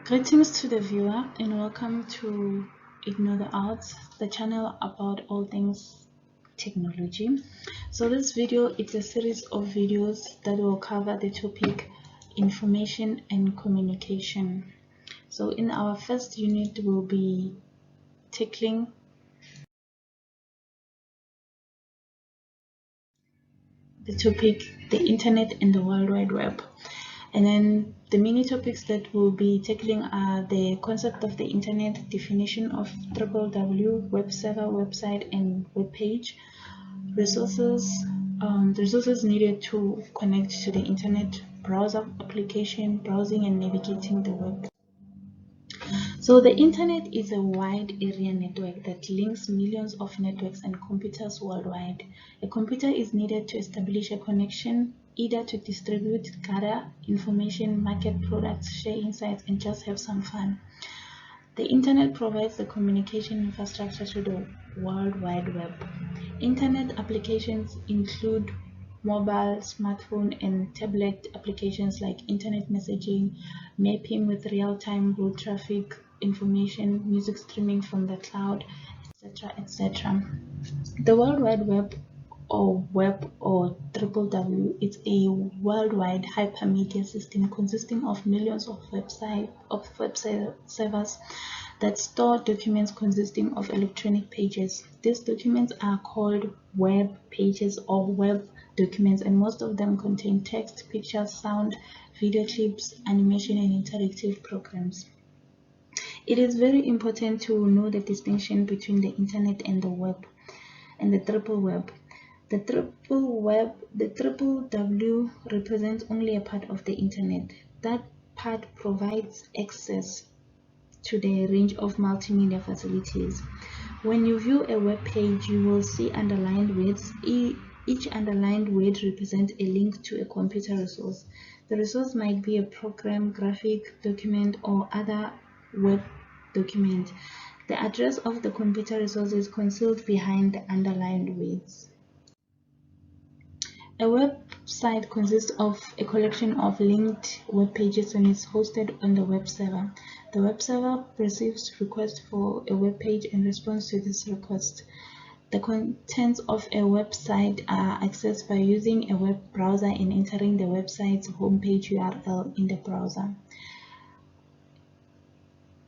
Greetings to the viewer and welcome to Ignore the Odds, the channel about all things technology. So this video is a series of videos that will cover the topic information and communication. So in our first unit we'll be tackling the topic the internet and the World Wide Web. And then the mini topics that we'll be tackling are the concept of the internet, definition of www, web server, website, and web page, resources, the resources needed to connect to the internet, browser application, browsing and navigating the web. So the internet is a wide area network that links millions of networks and computers worldwide. A computer is needed to establish a connection, either to distribute, gather information, market products, share insights, and just have some fun. The internet provides the communication infrastructure to the World Wide Web. Internet applications include mobile, smartphone, and tablet applications like internet messaging, mapping with real-time road traffic information, music streaming from the cloud, etc., etc. The World Wide Web or www is a worldwide hypermedia system consisting of millions of web servers that store documents consisting of electronic pages. These documents are called web pages or web documents, and most of them contain text, pictures, sound, video clips, animation, and interactive programs. It is very important to know the distinction between the internet and the web and the triple web. The triple W represents only a part of the internet. That part provides access to the range of multimedia facilities. When you view a web page, you will see underlined words. Each underlined word represents a link to a computer resource. The resource might be a program, graphic, document, or other web document. The address of the computer resource is concealed behind the underlined words. A website consists of a collection of linked web pages and is hosted on the web server. The web server receives requests for a web page and responds to this request. The contents of a website are accessed by using a web browser and entering the website's homepage URL in the browser.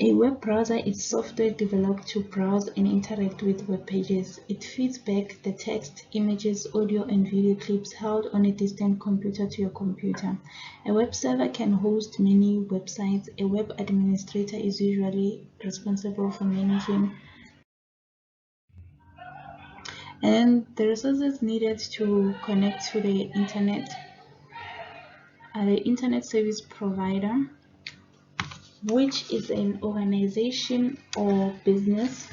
A web browser is software developed to browse and interact with web pages. It feeds back the text, images, audio, and video clips held on a distant computer to your computer. A web server can host many websites. A web administrator is usually responsible for managing. And the resources needed to connect to the internet are the internet service provider, which is an organization or business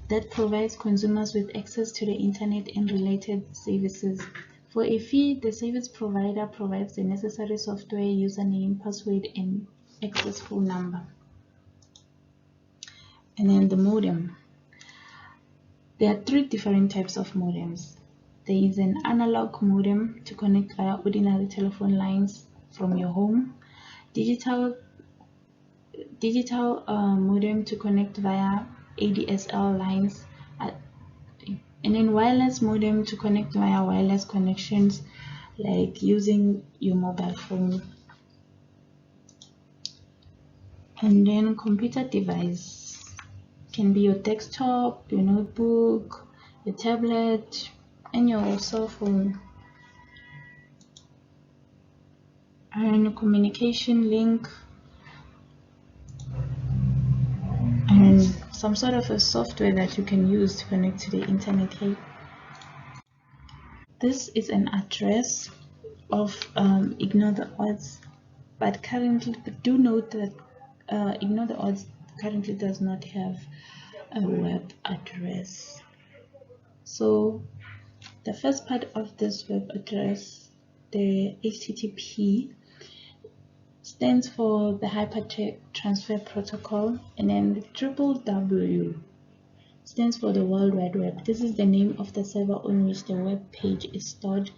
that provides consumers with access to the internet and related services. For a fee, the service provider provides the necessary software, username, password, and access phone number. And then the modem. There are three different types of modems. There is an analog modem to connect via ordinary telephone lines from your home, digital modem to connect via ADSL lines, and then wireless modem to connect via wireless connections like using your mobile phone. And then computer device can be your desktop, your notebook, your tablet, and your cell phone. And communication link and some sort of a software that you can use to connect to the internet. This is an address of Ignore the Odds, but do note that Ignore the Odds currently does not have a web address. So the first part of this web address, the HTTP, stands for the Hypertext Transfer Protocol, and then the www stands for the World Wide Web. This is the name of the server on which the web page is stored,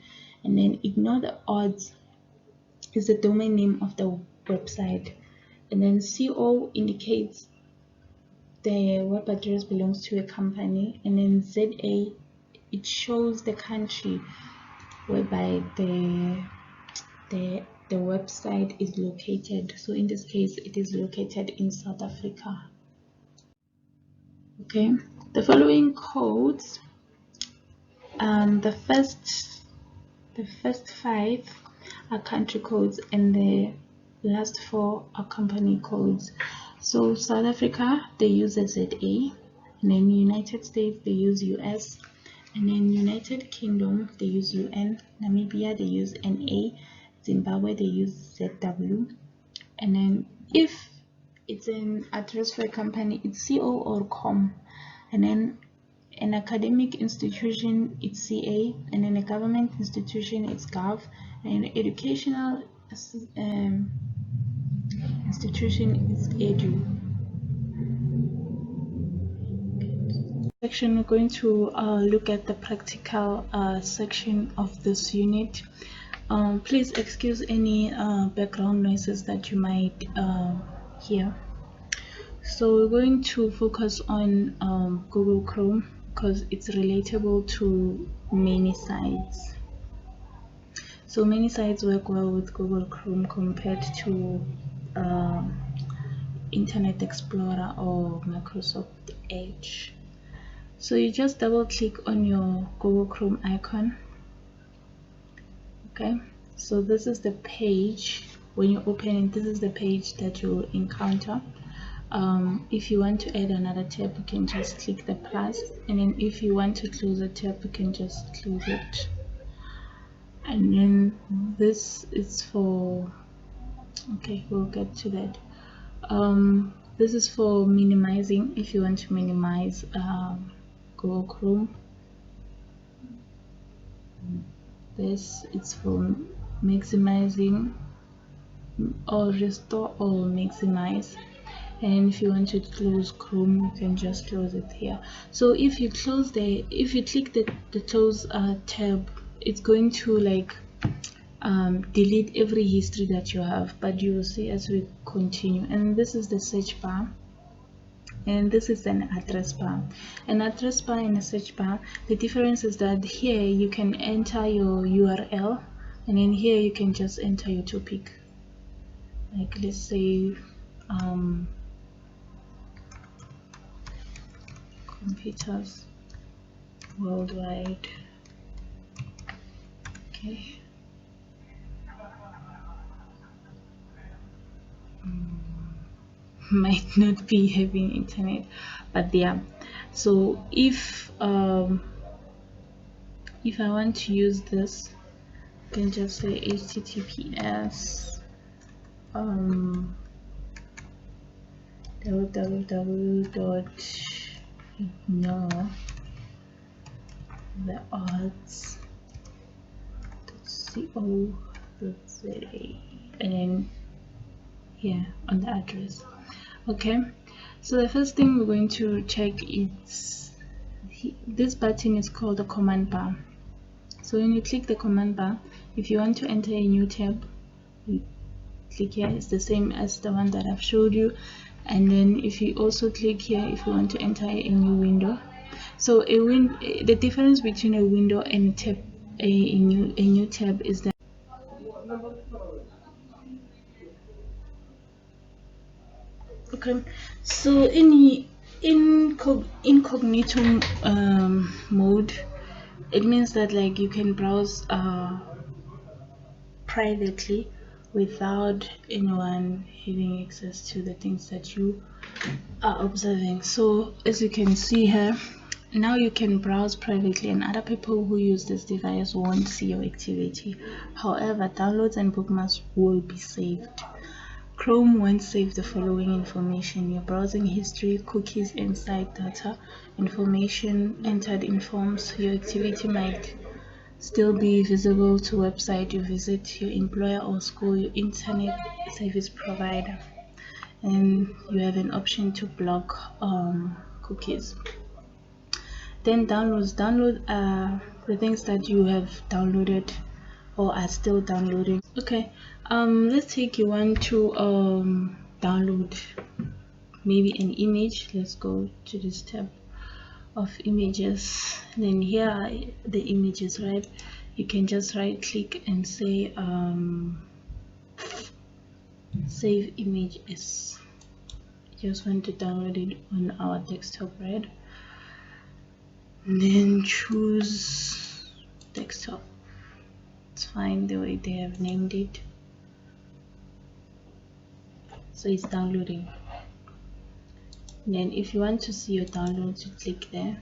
and then Ignore the Odds is the domain name of the website. And then CO indicates the web address belongs to a company, and then ZA, it shows the country whereby the website is located. So in this case, it is located in South Africa. Okay, the following codes, the first 5 are country codes and the last 4 are company codes. So South Africa, they use a ZA, and then United States, they use US, and then United Kingdom, they use UN, Namibia, they use NA, Zimbabwe, they use ZW, and then if it's an address for a company, it's CO or COM, and then an academic institution, it's CA, and then a government institution, it's GOV, and an educational institution is EDU. Section, we're going to look at the practical section of this unit. Please excuse any background noises that you might hear. So we're going to focus on Google Chrome because it's relatable to many sites. So many sites work well with Google Chrome compared to Internet Explorer or Microsoft Edge. So you just double click on your Google Chrome icon. Okay, so this is the page. When you open it, this is the page that you'll encounter. If you want to add another tab, you can just click the plus, and then if you want to close a tab, you can just close it. And then this is for, okay, we'll get to that. This is for minimizing, if you want to minimize Google Chrome. This is for maximizing or restore or maximize. And if you want to close Chrome, you can just close it here. So if you click the close tab, it's going to like delete every history that you have, but you will see as we continue. And this is the search bar, and this is an address bar. An address bar and a search bar, the difference is that here you can enter your URL, and then here you can just enter your topic. Like let's say computers worldwide. Okay. Might not be having internet, but yeah. So if I want to use this, I can just say https www.ignore-the-odds.co.za, and then here on the address. Okay, so the first thing we're going to check is this button is called the command bar. So when you click the command bar, if you want to enter a new tab, you click here. It's the same as the one that I've showed you. And then if you also click here, if you want to enter a new window. So the difference between a window and a tab, a new tab is that okay. So in incognito mode, it means that like you can browse privately without anyone having access to the things that you are observing. So as you can see here, now you can browse privately and other people who use this device won't see your activity. However, downloads and bookmarks will be saved. Chrome won't save the following information: your browsing history, cookies, and site data. Information entered informs your activity might still be visible to website you visit, your employer or school, your internet service provider, and you have an option to block cookies. Then downloads. Download the things that you have downloaded or are still downloading. Okay, let's take you on to download maybe an image. Let's go to this tab of images, and then here are the images, right? You can just right click and say save image as. Just want to download it on our desktop, right? And then choose desktop. It's fine the way they have named it. So it's downloading. And then if you want to see your downloads, you click there.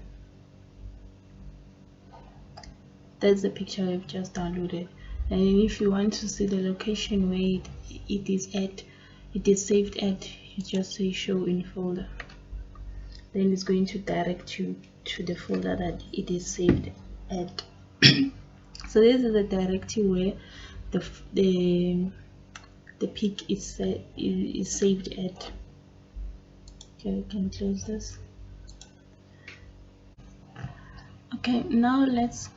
That's the picture we've just downloaded. And if you want to see the location where it is saved at, you just say show in folder. Then it's going to direct you to the folder that it is saved at. So this is the directory where the pic is saved at. Okay, we can close this. Okay, now let's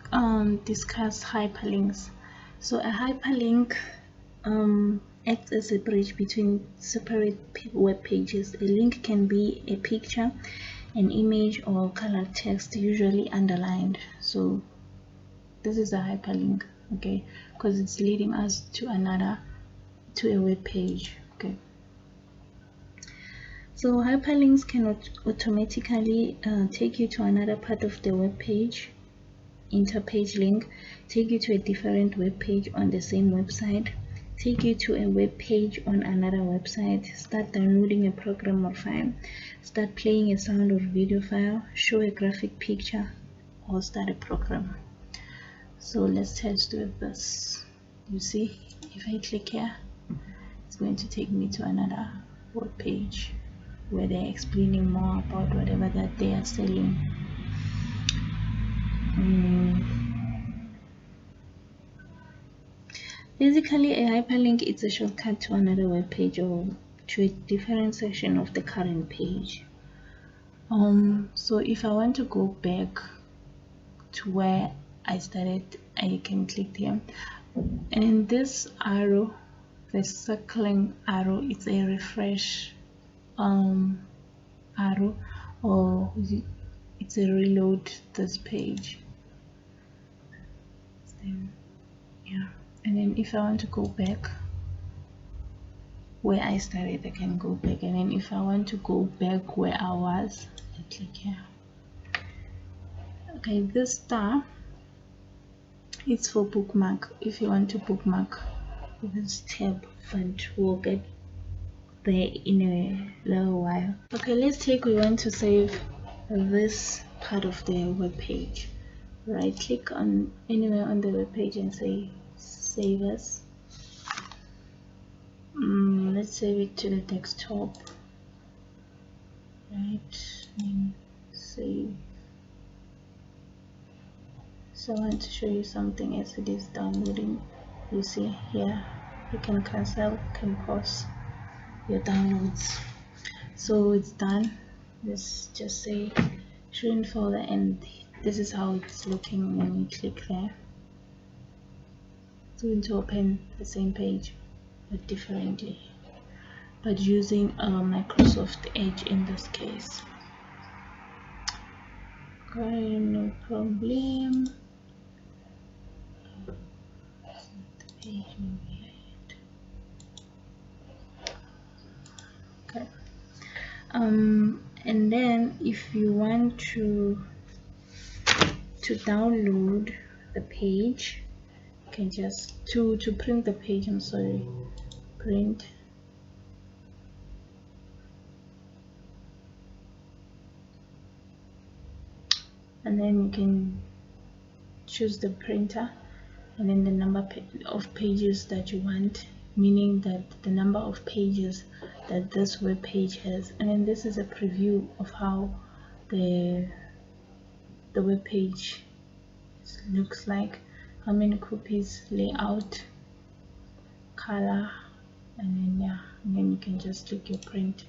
discuss hyperlinks. So a hyperlink acts as a bridge between separate web pages. A link can be a picture, an image, or colored text, usually underlined. So this is a hyperlink, okay, because it's leading us to a web page. Okay, so hyperlinks can automatically take you to another part of the web page. Interpage link take you to a different web page on the same website, take you to a web page on another website, start downloading a program or file, start playing a sound or video file, show a graphic picture, or start a program. So let's test with this. You see, if I click here, it's going to take me to another web page where they're explaining more about whatever that they are selling. Basically, a hyperlink is a shortcut to another web page or to a different section of the current page. So if I want to go back to where I started, I can click here, and this arrow, the circling arrow, it's a refresh arrow, or it's a reload this page. Yeah, and then if I want to go back where I started, I can go back, and then if I want to go back where I was, I click here. Okay, this star, it's for bookmark. If you want to bookmark this tab, but we'll get there in a little while. Okay, let's take, we want to save this part of the web page. Right click on anywhere on the web page and say save as. Let's save it to the desktop, right, and save. So I want to show you something as it is downloading. You see here, you can cancel, you can pause your downloads. So it's done. Let's just say show in folder, and this is how it's looking when we click there. It's going to open the same page but differently, but using Microsoft Edge in this case. Okay, no problem. The page okay. And then if you want to download the page, you can just to print the page, I'm sorry, print, and then you can choose the printer and then the number of pages that you want, meaning that the number of pages that this web page has. And then this is a preview of how the web page looks like, how many copies, layout, color, and then yeah, and then you can just click your print.